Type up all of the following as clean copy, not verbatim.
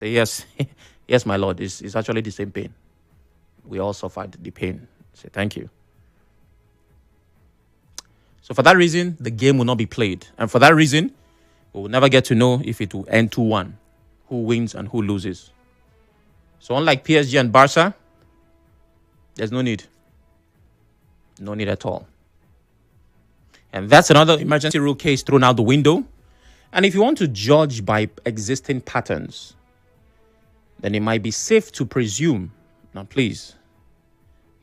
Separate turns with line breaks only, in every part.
Say, yes, yes, my lord. It's actually the same pain. We all suffered the pain. Say, thank you. So for that reason, the game will not be played. And for that reason, we will never get to know if it will end 2-1, who wins and who loses. So unlike PSG and Barca, there's no need. No need at all. And that's another emergency rule case thrown out the window. And if you want to judge by existing patterns, then it might be safe to presume, now please,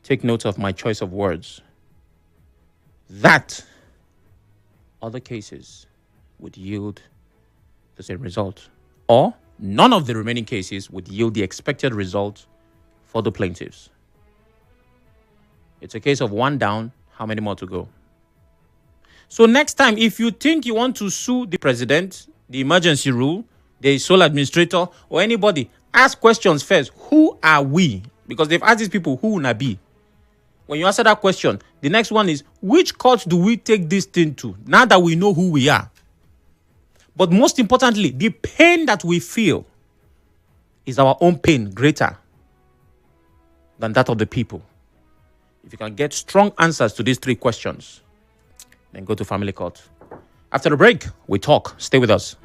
take note of my choice of words, that other cases would yield the same result, or none of the remaining cases would yield the expected result for the plaintiffs. It's a case of one down, how many more to go? So next time, if you think you want to sue the president, the emergency rule, the sole administrator, or anybody, ask questions first. Who are we? Because they've asked these people, who will be? When you answer that question, the next one is, which court do we take this thing to? Now that we know who we are. But most importantly, the pain that we feel is our own pain greater than that of the people. If you can get strong answers to these three questions, then go to family court. After the break, we talk. Stay with us.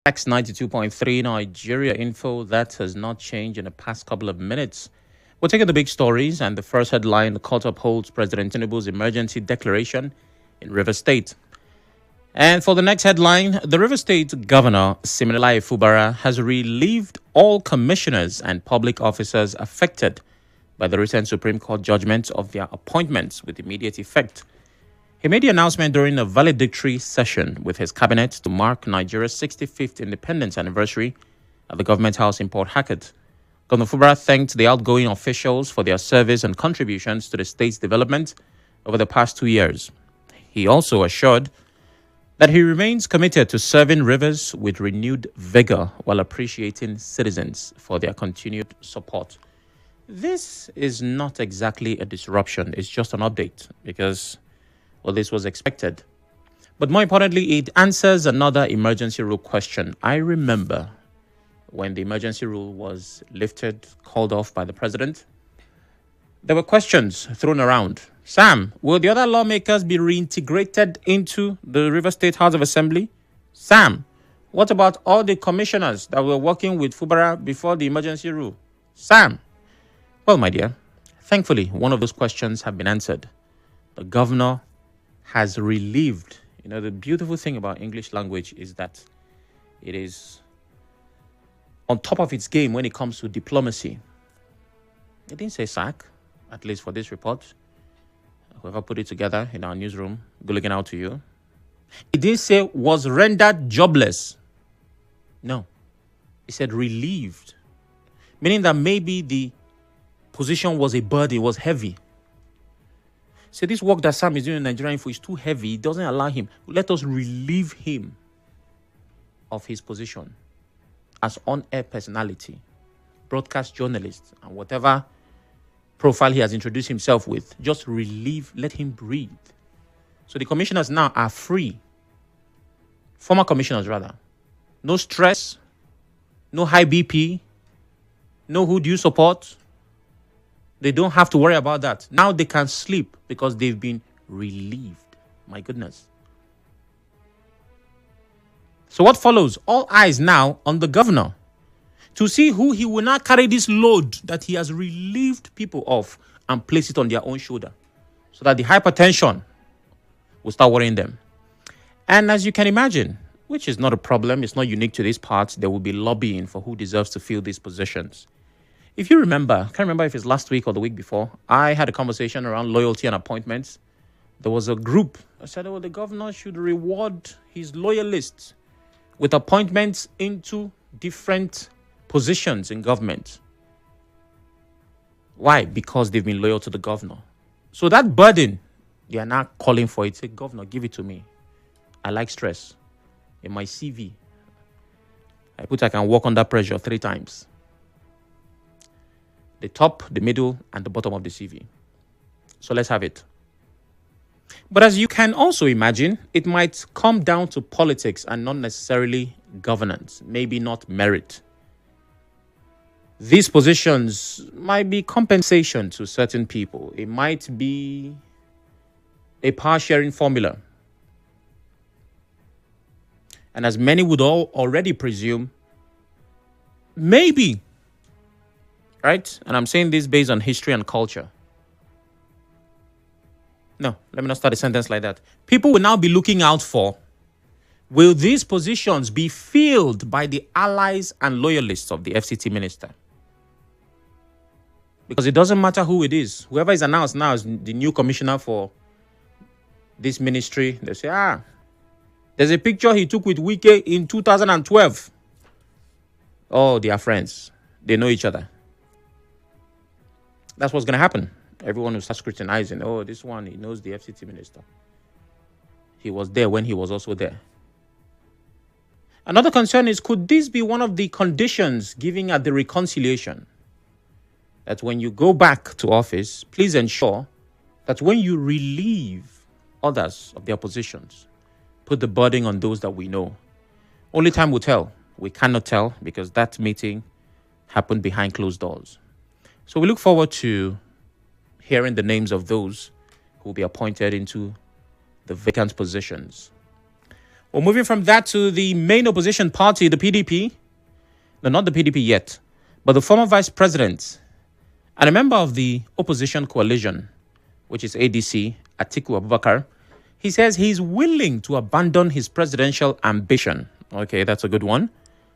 X 92.3 Nigeria info. That has not changed in the past couple of minutes. We're taking the big stories, and the first headline: the court upholds President Tinubu's emergency declaration in Rivers State. And for the next headline, the Rivers State Governor, Siminalayi Fubara, has relieved all commissioners and public officers affected by the recent Supreme Court judgment of their appointments with immediate effect. He made the announcement during a valedictory session with his cabinet to mark Nigeria's 65th independence anniversary at the Government House in Port Harcourt. Governor Fubara thanked the outgoing officials for their service and contributions to the state's development over the past 2 years. He also assured that he remains committed to serving Rivers with renewed vigor while appreciating citizens for their continued support. This is not exactly a disruption. It's just an update because, well, this was expected. But more importantly, it answers another emergency rule question. I remember when the emergency rule was lifted, called off by the president, There were questions thrown around. Sam, will the other lawmakers be reintegrated into the River State House of Assembly? Sam, what about all the commissioners that were working with Fubara before the emergency rule? Sam. Well, my dear, thankfully, one of those questions have been answered. The governor has relieved. You know, the beautiful thing about English language is that it is on top of its game when it comes to diplomacy. It didn't say sack, at least for this report. Whoever put it together in our newsroom, good looking out to you. It didn't say was rendered jobless. No. It said relieved. Meaning that maybe the position was a burden, was heavy. So this work that Sam is doing in Nigerian Info is too heavy. It doesn't allow him. Let us relieve him of his position as on-air personality, broadcast journalist, and whatever profile he has introduced himself with. Just relieve, let him breathe. So the commissioners now are free. Former commissioners, rather. No stress, no high BP, no who do you support. They don't have to worry about that. Now they can sleep because they've been relieved. My goodness. So what follows? All eyes now on the governor to see who he will now carry this load that he has relieved people of and place it on their own shoulder so that the hypertension will start worrying them. And as you can imagine, which is not a problem, it's not unique to this part, there will be lobbying for who deserves to fill these positions. If you remember, I can't remember if it's last week or the week before, I had a conversation around loyalty and appointments. There was a group that said, the governor should reward his loyalists with appointments into different positions in government. Why? Because they've been loyal to the governor. So that burden, they are now calling for it. Say, governor, give it to me. I like stress. In my CV, I can work under pressure 3 times. The top, the middle, and the bottom of the CV. So let's have it. But as you can also imagine, it might come down to politics and not necessarily governance, maybe not merit. These positions might be compensation to certain people. It might be a power sharing formula. And as many would all already presume, maybe, right? And I'm saying this based on history and culture. No, let me not start a sentence like that. People will now be looking out for, will these positions be filled by the allies and loyalists of the FCT minister? Because it doesn't matter who it is. Whoever is announced now as the new commissioner for this ministry, they say, there's a picture he took with Wike in 2012. Oh, they are friends. They know each other. That's what's going to happen. Everyone will start scrutinizing. This one, he knows the FCT minister. He was there when he was also there. Another concern is, could this be one of the conditions given at the reconciliation? That when you go back to office, please ensure that when you relieve others of their positions, put the burden on those that we know. Only time will tell. We cannot tell because that meeting happened behind closed doors. So we look forward to hearing the names of those who will be appointed into the vacant positions. Well, moving from that to the main opposition party, the PDP. No, not the PDP yet, but the former vice president and a member of the opposition coalition, which is ADC, Atiku Abubakar. He says he's willing to abandon his presidential ambition. Okay, that's a good one.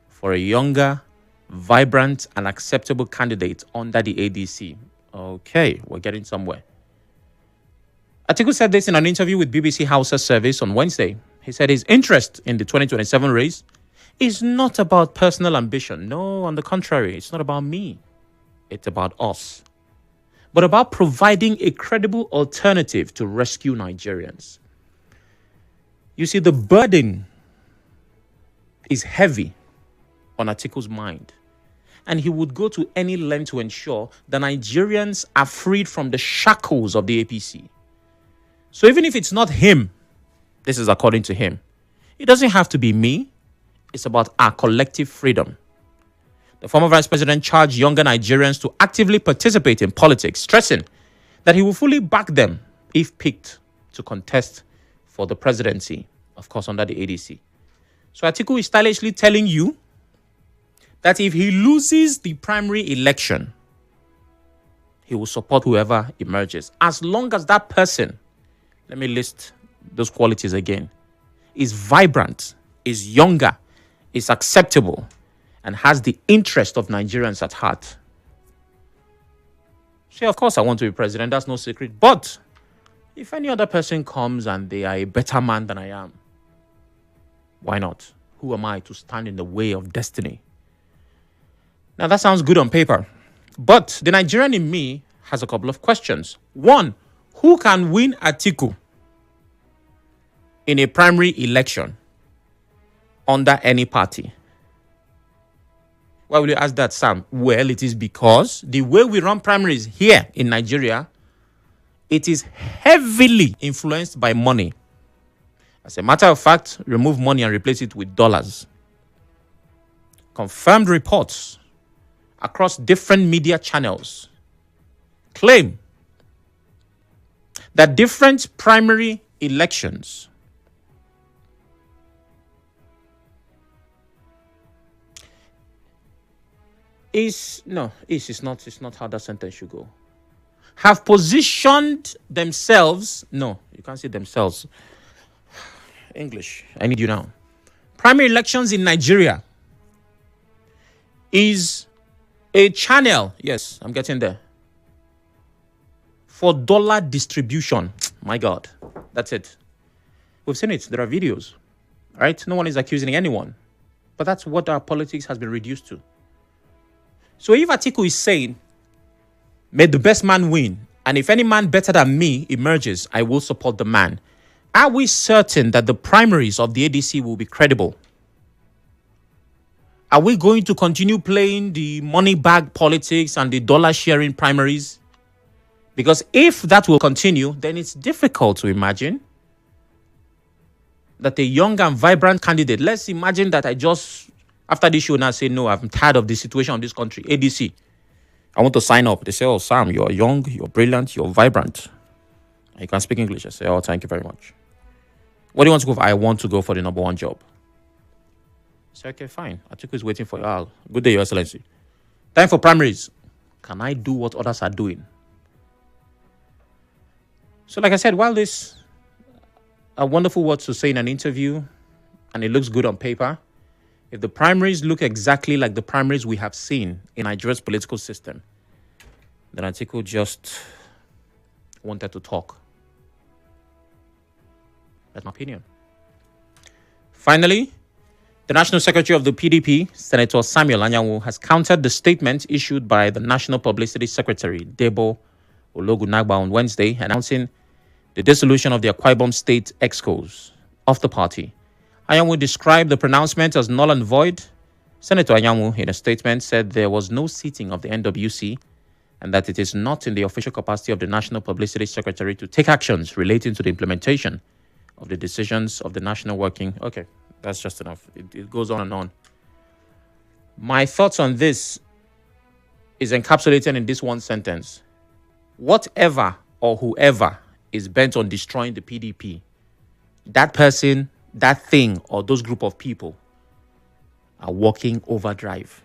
For a younger, vibrant, and acceptable candidate under the ADC. Okay, we're getting somewhere. Atiku said this in an interview with BBC Hausa Service on Wednesday. He said his interest in the 2027 race is not about personal ambition. No, on the contrary, it's not about me. It's about us. But about providing a credible alternative to rescue Nigerians. You see, the burden is heavy on Atiku's mind. And he would go to any length to ensure that Nigerians are freed from the shackles of the APC. So even if it's not him, this is according to him, it doesn't have to be me. It's about our collective freedom. The former vice president charged younger Nigerians to actively participate in politics, stressing that he will fully back them if picked to contest for the presidency, of course, under the ADC. So Atiku is stylishly telling you that if he loses the primary election, he will support whoever emerges, as long as that person, let me list those qualities again, is vibrant, is younger, is acceptable, and has the interest of Nigerians at heart. So, of course, I want to be president. That's no secret. But if any other person comes and they are a better man than I am, why not? Who am I to stand in the way of destiny? Now, that sounds good on paper. But the Nigerian in me has a couple of questions. One, who can win Atiku in a primary election under any party? Why will you ask that, Sam? Well, it is because the way we run primaries here in Nigeria, it is heavily influenced by money. As a matter of fact, remove money and replace it with dollars. Confirmed reports across different media channels claim that different primary elections it's not how that sentence should go. Have positioned themselves, no, you can't say themselves. English, I need you now. Primary elections in Nigeria is a channel, yes, I'm getting there, for dollar distribution. My God, that's it. We've seen it. There are videos, right? No one is accusing anyone. But that's what our politics has been reduced to. So if Atiku is saying, may the best man win, and if any man better than me emerges, I will support the man, are we certain that the primaries of the ADC will be credible? Are we going to continue playing the money bag politics and the dollar sharing primaries? Because if that will continue, then it's difficult to imagine that a young and vibrant candidate, let's imagine that I just, after this show now say, no, I'm tired of the situation of this country, ADC, I want to sign up. They say, oh, Sam, you're young, you're brilliant, you're vibrant. You can speak English. I say, oh, thank you very much. What do you want to go for? I want to go for the number one job. I say, okay, fine. Atiku is waiting for you. Oh, good day, Your Excellency. Time for primaries. Can I do what others are doing? So like I said, while this are wonderful words to say in an interview and it looks good on paper, if the primaries look exactly like the primaries we have seen in Nigeria's political system, then Atiku just wanted to talk. That's my opinion. Finally, the National Secretary of the PDP, Senator Samuel Anyanwu, has countered the statement issued by the National Publicity Secretary, Debo Ologunagba, on Wednesday, announcing the dissolution of the Akwa Ibom State EXCOs of the party. Anyanwu described the pronouncement as null and void. Senator Anyanwu, in a statement, said there was no seating of the NWC and that it is not in the official capacity of the National Publicity Secretary to take actions relating to the implementation of the decisions of the National Working... Okay, that's just enough. It goes on and on. My thoughts on this is encapsulated in this one sentence. Whatever or whoever is bent on destroying the PDP, that person, that thing, or those group of people are working overdrive.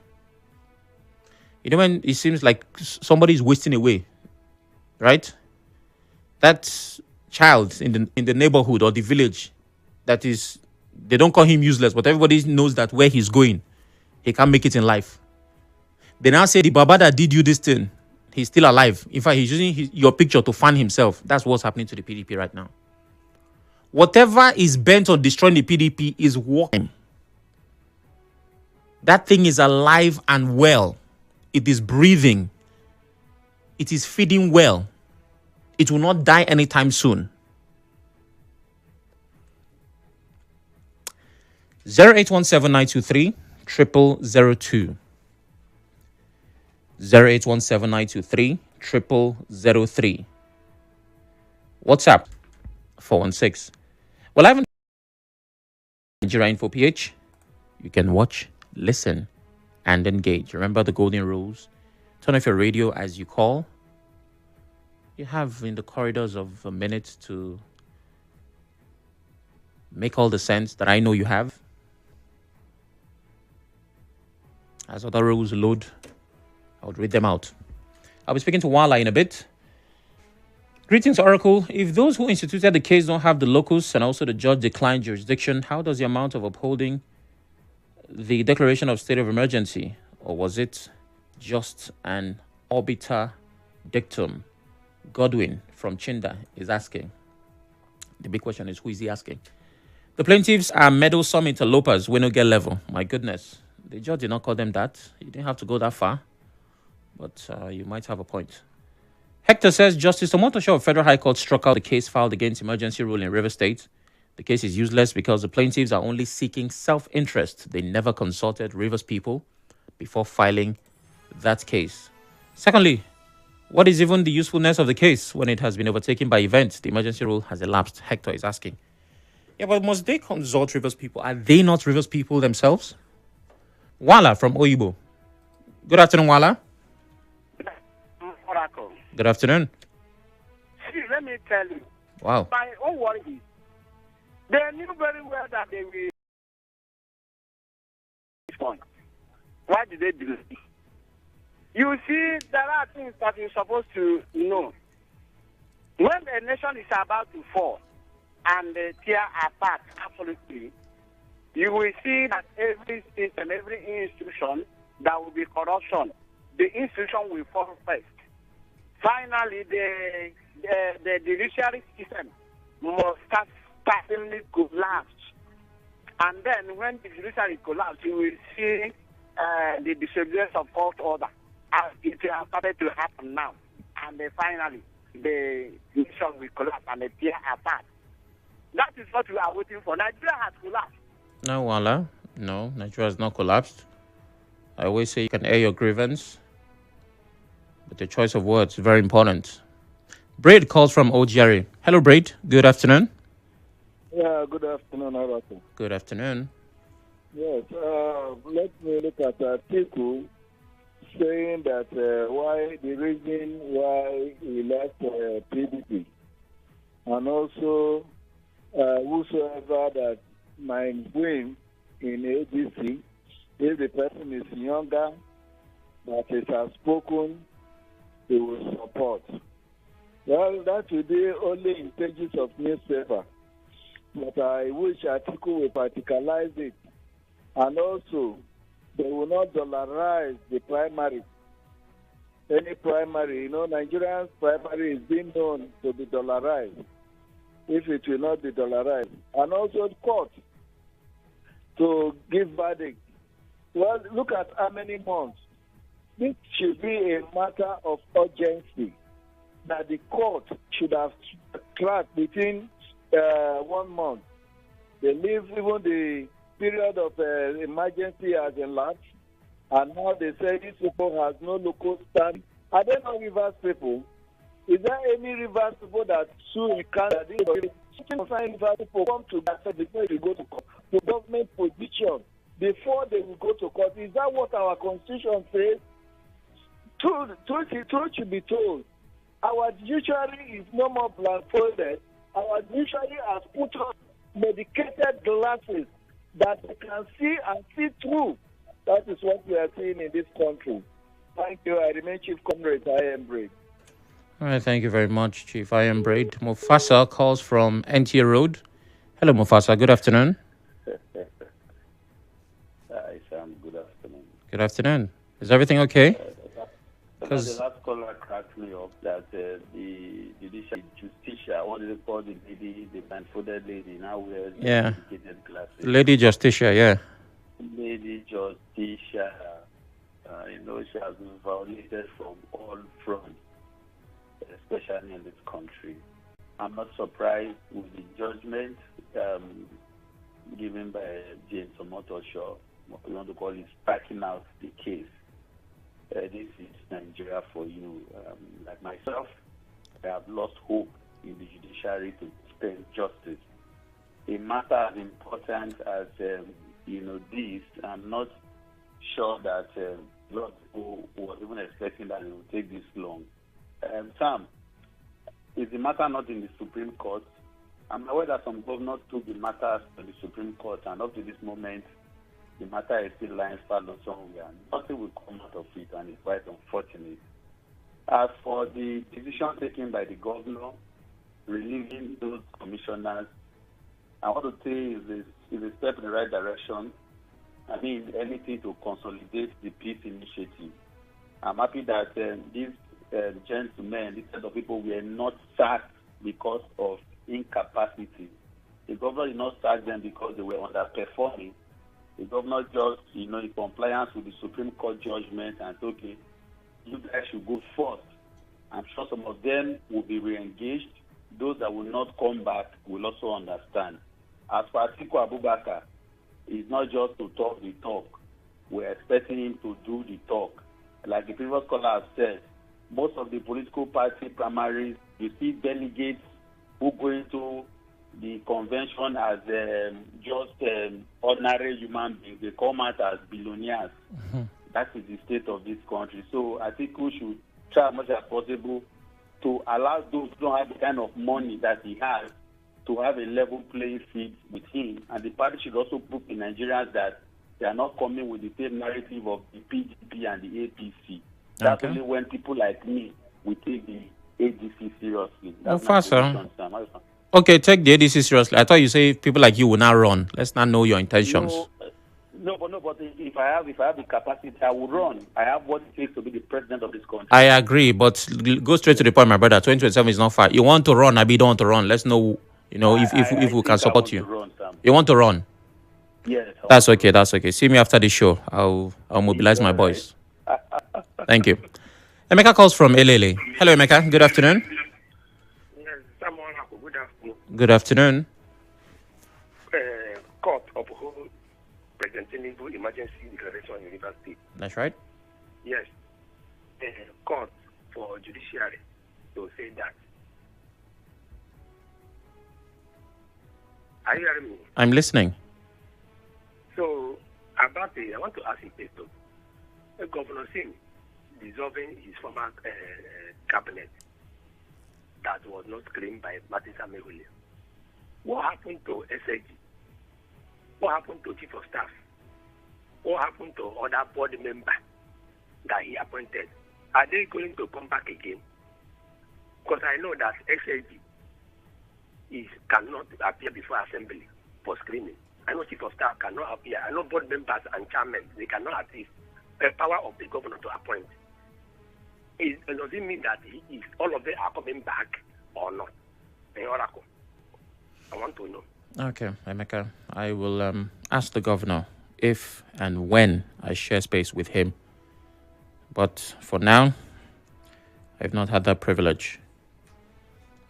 You know, when it seems like somebody is wasting away, right? That child in the neighborhood or the village, that is, they don't call him useless, but everybody knows that where he's going, he can't make it in life. They now say the Baba that did you this thing, he's still alive. In fact, he's using your picture to fan himself. That's what's happening to the PDP right now. Whatever is bent on destroying the PDP is working. That thing is alive and well. It is breathing. It is feeding well. It will not die anytime soon. 08179230002. 08179230003. WhatsApp 416. Well, I haven't Nigeria Info PH. You can watch, listen, and engage. Remember the golden rules. Turn off your radio as you call. You have in the corridors of a minute to make all the sense that I know you have. As other rules load, I would read them out. I'll be speaking to Wala in a bit. Greetings, Oracle. If those who instituted the case don't have the locus and also the judge declined jurisdiction, how does the amount of upholding the declaration of state of emergency, or was it just an obiter dictum? Godwin from Chinda is asking. The big question is, who is he asking? The plaintiffs are meddlesome interlopers, Winnogate level. My goodness. The judge did not call them that. You didn't have to go that far. But you might have a point. Hector says, Justice Omotosho of Federal High Court struck out the case filed against emergency rule in River State. The case is useless because the plaintiffs are only seeking self-interest. They never consulted Rivers people before filing that case. Secondly, what is even the usefulness of the case when it has been overtaken by events? The emergency rule has elapsed. Hector is asking. Yeah, but must they consult Rivers people? Are they not Rivers people themselves? Wala from Oyibo. Good afternoon, Wala.
Oracle.
Good afternoon.
See, let me tell you.
Wow.
My own worry is they knew very well that they will this point. Why did they do it? You see, there are things that you're supposed to know. When a nation is about to fall and tear apart, absolutely, you will see that every state and every institution, there will be corruption. The institution will fall first. Finally, the judiciary system must certainly collapse. And then when the judiciary collapses, you will see the disobedience of court order, as it has started to happen now. And then finally, the nation will collapse and they tear apart. That is what we are waiting for. Nigeria has collapsed.
No, Wala. No, Nigeria has not collapsed. I always say you can air your grievance, but the choice of words is very important. Braid calls from OGRA. Hello, Braid. Good afternoon.
Yeah, good afternoon, Araku.
Good afternoon.
Yes, let me look at Atiku saying that why the reason why he left PDP, and also whosoever that might win in ADC, if the person is younger, that is outspoken, they will support. Well, that will be only in pages of newspaper. But I wish Atiku will practicalize it. And also, they will not dollarize the primary. Any primary, Nigerians' primary is being known to be dollarized. If it will not be dollarized. And also the court to give verdict. Well, look at how many months. This should be a matter of urgency that the court should have tracked within 1 month. They leave even the period of emergency as elapsed, and now they say these people has no local stand. Are there no Rivers people? Is there any Rivers people that sue in Canada? Rivers people come to that before they go to court, to government position before they will go to court. Is that what our constitution says? Truth should be told. Our judiciary is no more blindfolded. Our judiciary has put on medicated glasses that they can see and see through. That is what we are seeing in this country. Thank you. I remain Chief Comrade. I am Braid.
All right, thank you very much, Chief. I am Braid. Mufasa calls from NTA Road. Hello, Mufasa. Good afternoon.
Hi, Sam. Good afternoon.
Good afternoon. Is everything okay?
Because the last caller cracked me up that the judicial justicia, what do they call the lady, the blindfolded lady, now wears medicated glasses.
Lady Justicia, yeah.
Lady Justicia, she has been violated from all fronts, especially in this country. I'm not surprised with the judgment given by James Omotosho, what we want to call is backing out the case. This is Nigeria for you. Like myself, I have lost hope in the judiciary to dispense justice. A matter as important as this, I'm not sure that a lot of people was even expecting that it would take this long. Sam, is the matter not in the Supreme Court? I'm aware that some governors took the matter to the Supreme Court, and up to this moment, the matter is still lying fallow somewhere. Nothing will come out of it, and it's quite unfortunate. As for the decision taken by the governor, relieving those commissioners, I want to say is a step in the right direction. I mean, anything to consolidate the peace initiative. I'm happy that these gentlemen, this set of people, were not sacked because of incapacity. The governor did not sack them because they were underperforming. The governor just, in compliance with the Supreme Court judgment, and said, okay, you guys should go first. I'm sure some of them will be re-engaged. Those that will not come back will also understand. As for Atiku Abubakar, it's not just to talk the talk. We're expecting him to do the talk. Like the previous caller has said, most of the political party primaries, you see delegates who go into the convention as just ordinary human beings. They come out as billionaires. Mm-hmm. That is the state of this country. So I think we should try as much as possible to allow those who don't have the kind of money that he has to have a level playing field with him. And the party should also prove in Nigerians that they are not coming with the same narrative of the PDP and the APC. That's only when people like me will take the ADC seriously. That's
Okay, take the ADC seriously. I thought you say people like you will not run. Let's not know your intentions.
No, but if I have the capacity, I will run. I have what it takes to be the president of this country.
I agree, but go straight to the point, my brother. 2027 is not far. You want to run, I don't want to run. Let's know, if we can support you. You want to run?
Yes.
That's okay. See me after the show. I'll mobilize my boys. Thank you. Emeka calls from Elele. Hello, Emeka. Good afternoon. Good afternoon.
Court uphold President Tinubu emergency declaration in Rivers State.
That's right.
Yes. Court for judiciary to say that. Are you hearing me?
I'm listening.
So, about it, I want to ask you, Pesto. Governor Singh dissolving his former cabinet that was not claimed by Martin Samehule. What happened to SAG? What happened to Chief of Staff? What happened to other board members that he appointed? Are they going to come back again? Because I know that SAG cannot appear before assembly for screening. I know Chief of Staff cannot appear. I know board members and chairmen, they cannot assist. The power of the governor to appoint. Does it mean that all of them are coming back or not? Oracle. I want to know.
Okay, Emeka. I will ask the governor if and when I share space with him. But for now, I've not had that privilege.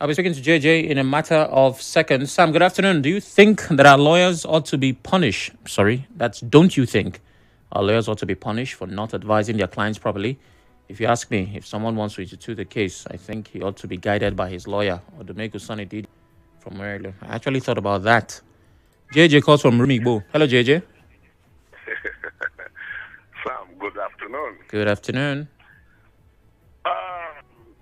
I'll be speaking to JJ in a matter of seconds. Sam, good afternoon. Do you think that our lawyers ought to be punished? Don't you think our lawyers ought to be punished for not advising their clients properly? If you ask me, if someone wants to institute the case, I think he ought to be guided by his lawyer, or the Meku Sonny did from Maryland. I actually thought about that. JJ calls from Rumigbo. Hello, JJ.
Sam, good afternoon.
Good afternoon.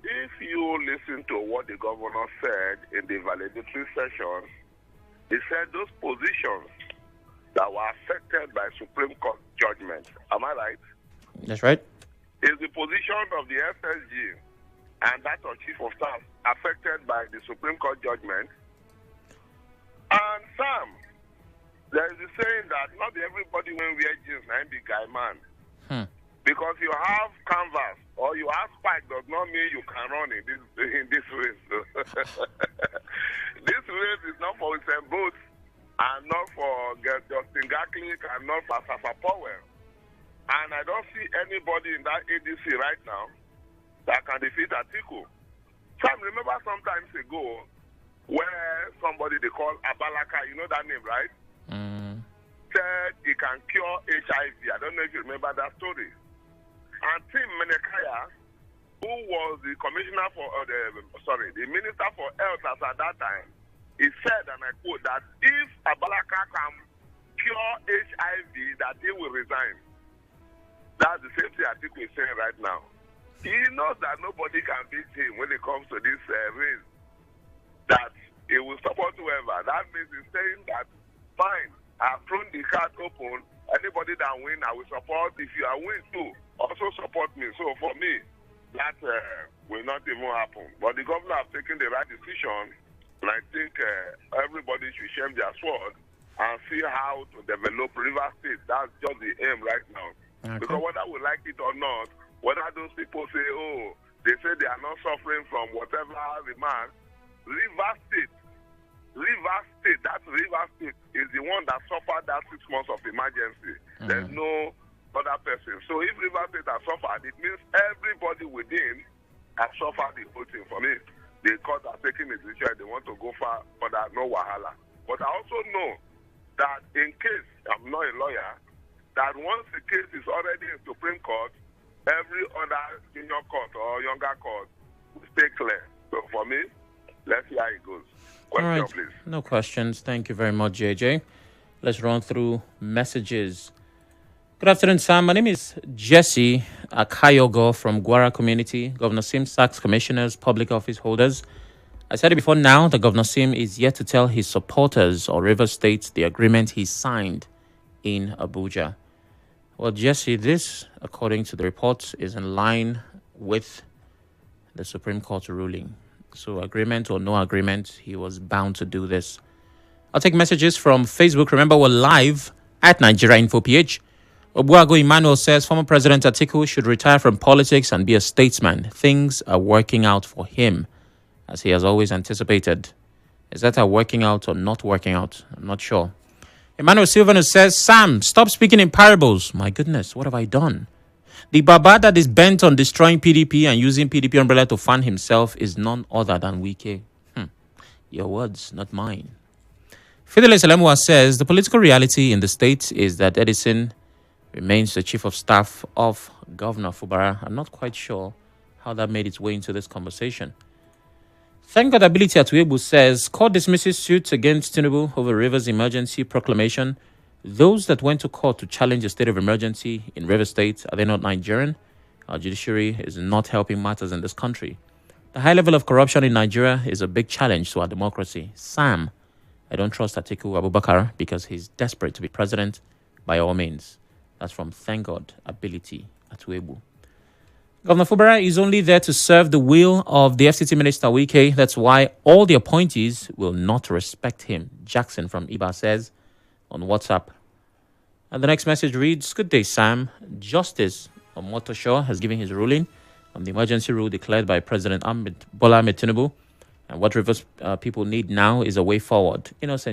If you listen to what the governor said in the valedictory session, he said those positions that were affected by Supreme Court judgment. Am I right?
That's right.
Is the position of the SSG and that of Chief of Staff affected by the Supreme Court judgment? And Sam, there is a saying that not everybody when wear jeans and be guy man. Because you have canvas or you have spike does not mean you can run in this race. This race is not for Usain Bolt and not for Justin Gatlick and not for Safa Powell. And I don't see anybody in that ADC right now that can defeat Atiku. Sam, remember sometimes ago where somebody they call Abalaka, you know that name, right? Said he can cure HIV. I don't know if you remember that story. And Tim Menekaya, who was the commissioner for the minister for health at that time, he said, and I quote, that if Abalaka can cure HIV, that he will resign. That's the same thing Atiku is saying right now. He knows that nobody can beat him when it comes to this race he will support whoever. That means he's saying that, fine, I've thrown the card open. Anybody that win, I will support. If you are win too, also support me. So for me, that will not even happen. But the governor has taken the right decision, and I think everybody should shame their sword and see how to develop River State. That's just the aim right now. Okay. Because whether we like it or not, whether those people say, oh, they say they are not suffering from whatever remark, River State, that River State is the one that suffered that 6 months of emergency. There's no other person. So if River State has suffered, it means everybody within has suffered the whole thing. For me, the court are taking a decision. They want to go far, but there's no wahala. But I also know that in case, I'm not a lawyer, that once the case is already in Supreme Court, every other junior court or younger court will stay clear. So for me, let's see how it goes. Question, all right, please.
No questions. Thank you very much, JJ. Let's run through messages. Good afternoon, Sam. My name is Jesse Akayogo from Gwara Community. Governor Sim sacks commissioners, public office holders. I said it before now that Governor Sim is yet to tell his supporters or River State the agreement he signed in Abuja. Well, Jesse, this, according to the reports, is in line with the Supreme Court ruling. So agreement or no agreement, he was bound to do this. I'll take messages from Facebook. Remember, we're live at Nigeria Info PH. Obuago Emmanuel says former President Atiku should retire from politics and be a statesman. Things are working out for him, as he has always anticipated. Is that working out or not working out? I'm not sure. Emmanuel Silvanus says, Sam, stop speaking in parables. My goodness, what have I done? The Baba that is bent on destroying PDP and using PDP umbrella to fund himself is none other than Wike. Your words, not mine. Fidelis Elemua says, the political reality in the state is that Edison remains the chief of staff of Governor Fubara. I'm not quite sure how that made its way into this conversation. Thank God Ability Atuebu says, court dismisses suits against Tinubu over Rivers emergency proclamation. Those that went to court to challenge a state of emergency in River State, are they not Nigerian? Our judiciary is not helping matters in this country. The high level of corruption in Nigeria is a big challenge to our democracy. Sam, I don't trust Atiku Abubakar because he's desperate to be president by all means. That's from Thank God Ability Atuebu. Governor Fubara is only there to serve the will of the FCT Minister Wike. That's why all the appointees will not respect him. Jackson from Iba says on WhatsApp. And the next message reads, good day, Sam. Justice Omotosho has given his ruling on the emergency rule declared by President Bola Ahmed Tinubu. And what Rivers people need now is a way forward. Innocent